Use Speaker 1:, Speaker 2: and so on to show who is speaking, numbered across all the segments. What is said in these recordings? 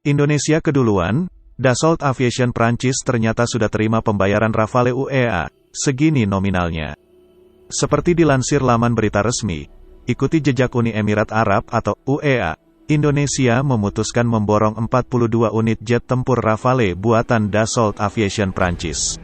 Speaker 1: Indonesia keduluan, Dassault Aviation Prancis ternyata sudah terima pembayaran Rafale UEA, segini nominalnya. Seperti dilansir laman berita resmi, ikuti jejak Uni Emirat Arab atau UEA, Indonesia memutuskan memborong 42 unit jet tempur Rafale buatan Dassault Aviation Prancis.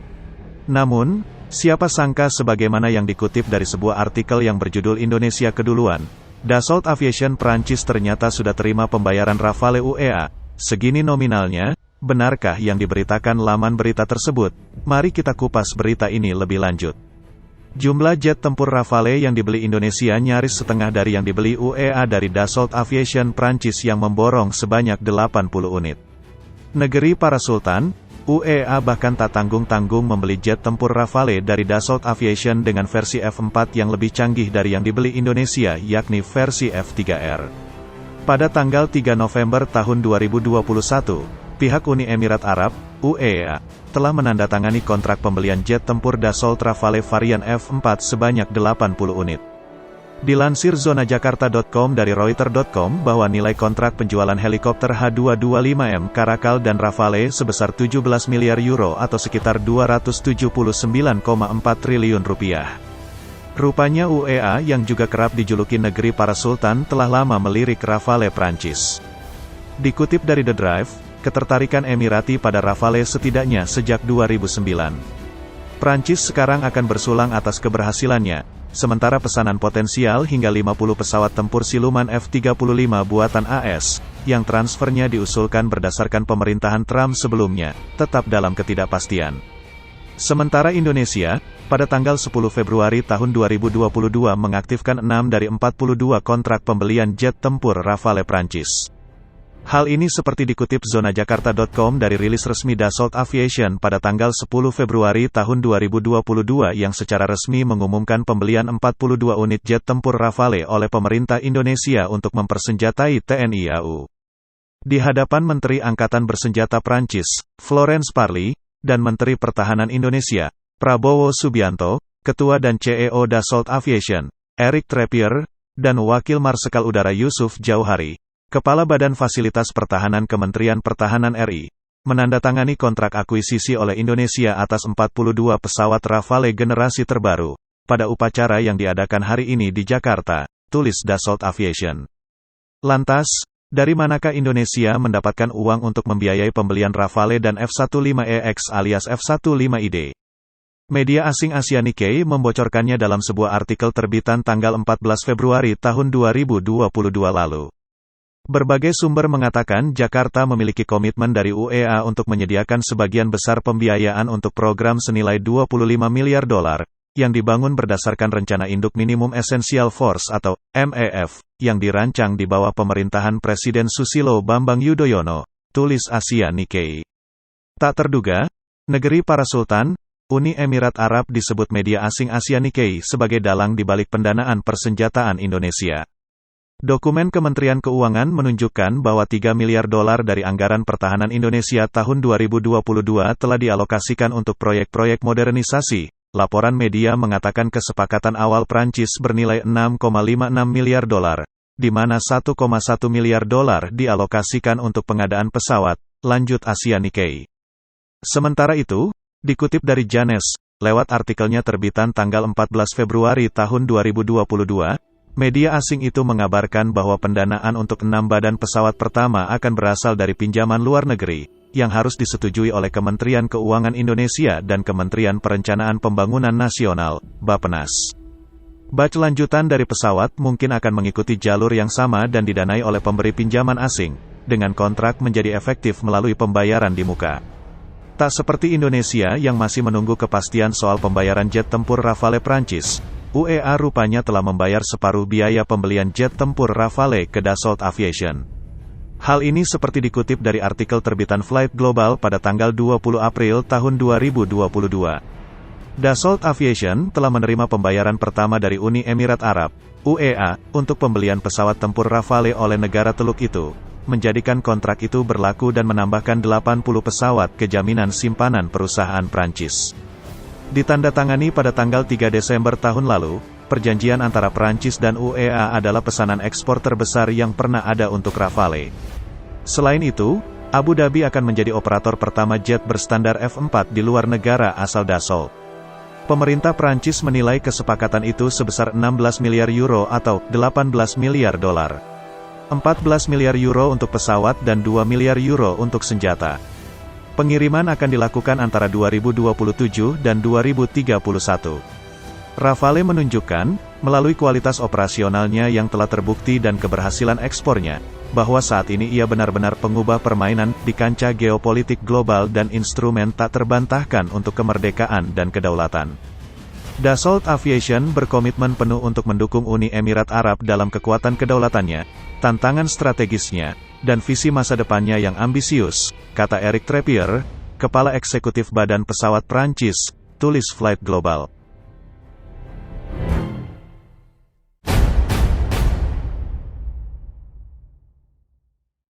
Speaker 1: Namun, siapa sangka sebagaimana yang dikutip dari sebuah artikel yang berjudul Indonesia Keduluan, Dassault Aviation Prancis ternyata sudah terima pembayaran Rafale UEA, segini nominalnya. Benarkah yang diberitakan laman berita tersebut? Mari kita kupas berita ini lebih lanjut. Jumlah jet tempur Rafale yang dibeli Indonesia nyaris setengah dari yang dibeli UEA dari Dassault Aviation Prancis yang memborong sebanyak 80 unit. Negeri para sultan, UEA bahkan tak tanggung-tanggung membeli jet tempur Rafale dari Dassault Aviation dengan versi F4 yang lebih canggih dari yang dibeli Indonesia, yakni versi F3R. Pada tanggal 3 November tahun 2021, pihak Uni Emirat Arab, UEA, telah menandatangani kontrak pembelian jet tempur Dassault Rafale varian F4 sebanyak 80 unit. Dilansir zonajakarta.com dari Reuters.com bahwa nilai kontrak penjualan helikopter H225M Caracal dan Rafale sebesar 17 miliar euro atau sekitar 279,4 triliun rupiah. Rupanya UEA yang juga kerap dijuluki negeri para sultan telah lama melirik Rafale Prancis. Dikutip dari The Drive, ketertarikan Emirati pada Rafale setidaknya sejak 2009. Prancis sekarang akan bersulang atas keberhasilannya, sementara pesanan potensial hingga 50 pesawat tempur siluman F-35 buatan AS, yang transfernya diusulkan berdasarkan pemerintahan Trump sebelumnya, tetap dalam ketidakpastian. Sementara Indonesia, pada tanggal 10 Februari tahun 2022 mengaktifkan 6 dari 42 kontrak pembelian jet tempur Rafale Prancis. Hal ini seperti dikutip zonajakarta.com dari rilis resmi Dassault Aviation pada tanggal 10 Februari tahun 2022 yang secara resmi mengumumkan pembelian 42 unit jet tempur Rafale oleh pemerintah Indonesia untuk mempersenjatai TNI AU. Di hadapan Menteri Angkatan Bersenjata Prancis, Florence Parly, dan Menteri Pertahanan Indonesia, Prabowo Subianto, Ketua dan CEO Dassault Aviation, Eric Treppier, dan Wakil Marsekal Udara Yusuf Jauhari, Kepala Badan Fasilitas Pertahanan Kementerian Pertahanan RI, menandatangani kontrak akuisisi oleh Indonesia atas 42 pesawat Rafale generasi terbaru, pada upacara yang diadakan hari ini di Jakarta, tulis Dassault Aviation. Lantas, dari manakah Indonesia mendapatkan uang untuk membiayai pembelian Rafale dan F-15EX alias F-15ID? Media asing Asia Nikkei membocorkannya dalam sebuah artikel terbitan tanggal 14 Februari tahun 2022 lalu. Berbagai sumber mengatakan Jakarta memiliki komitmen dari UEA untuk menyediakan sebagian besar pembiayaan untuk program senilai 25 miliar dolar, yang dibangun berdasarkan Rencana Induk Minimum Essential Force atau MEF, yang dirancang di bawah pemerintahan Presiden Susilo Bambang Yudhoyono, tulis Asia Nikkei. Tak terduga, negeri para sultan, Uni Emirat Arab disebut media asing Asia Nikkei sebagai dalang di balik pendanaan persenjataan Indonesia. Dokumen Kementerian Keuangan menunjukkan bahwa 3 miliar dolar dari anggaran pertahanan Indonesia tahun 2022 telah dialokasikan untuk proyek-proyek modernisasi. Laporan media mengatakan kesepakatan awal Prancis bernilai 6,56 miliar dolar, di mana 1,1 miliar dolar dialokasikan untuk pengadaan pesawat, lanjut Asia Nikkei. Sementara itu, dikutip dari Janes, lewat artikelnya terbitan tanggal 14 Februari tahun 2022, media asing itu mengabarkan bahwa pendanaan untuk 6 badan pesawat pertama akan berasal dari pinjaman luar negeri, yang harus disetujui oleh Kementerian Keuangan Indonesia dan Kementerian Perencanaan Pembangunan Nasional, Bappenas. Batch lanjutan dari pesawat mungkin akan mengikuti jalur yang sama dan didanai oleh pemberi pinjaman asing, dengan kontrak menjadi efektif melalui pembayaran di muka. Tak seperti Indonesia yang masih menunggu kepastian soal pembayaran jet tempur Rafale Prancis, UEA rupanya telah membayar separuh biaya pembelian jet tempur Rafale ke Dassault Aviation. Hal ini seperti dikutip dari artikel terbitan Flight Global pada tanggal 20 April tahun 2022. Dassault Aviation telah menerima pembayaran pertama dari Uni Emirat Arab, UEA, untuk pembelian pesawat tempur Rafale oleh negara Teluk itu, menjadikan kontrak itu berlaku dan menambahkan 80 pesawat ke jaminan simpanan perusahaan Prancis. Ditandatangani pada tanggal 3 Desember tahun lalu, perjanjian antara Prancis dan UEA adalah pesanan ekspor terbesar yang pernah ada untuk Rafale. Selain itu, Abu Dhabi akan menjadi operator pertama jet berstandar F4 di luar negara asal Dassault. Pemerintah Prancis menilai kesepakatan itu sebesar 16 miliar euro atau 18 miliar dolar. 14 miliar euro untuk pesawat dan 2 miliar euro untuk senjata. Pengiriman akan dilakukan antara 2027 dan 2031. Rafale menunjukkan, melalui kualitas operasionalnya yang telah terbukti dan keberhasilan ekspornya, bahwa saat ini ia benar-benar pengubah permainan di kancah geopolitik global dan instrumen tak terbantahkan untuk kemerdekaan dan kedaulatan. Dassault Aviation berkomitmen penuh untuk mendukung Uni Emirat Arab dalam kekuatan kedaulatannya, tantangan strategisnya, dan visi masa depannya yang ambisius, kata Eric Treppier, Kepala Eksekutif Badan Pesawat Prancis, tulis Flight Global.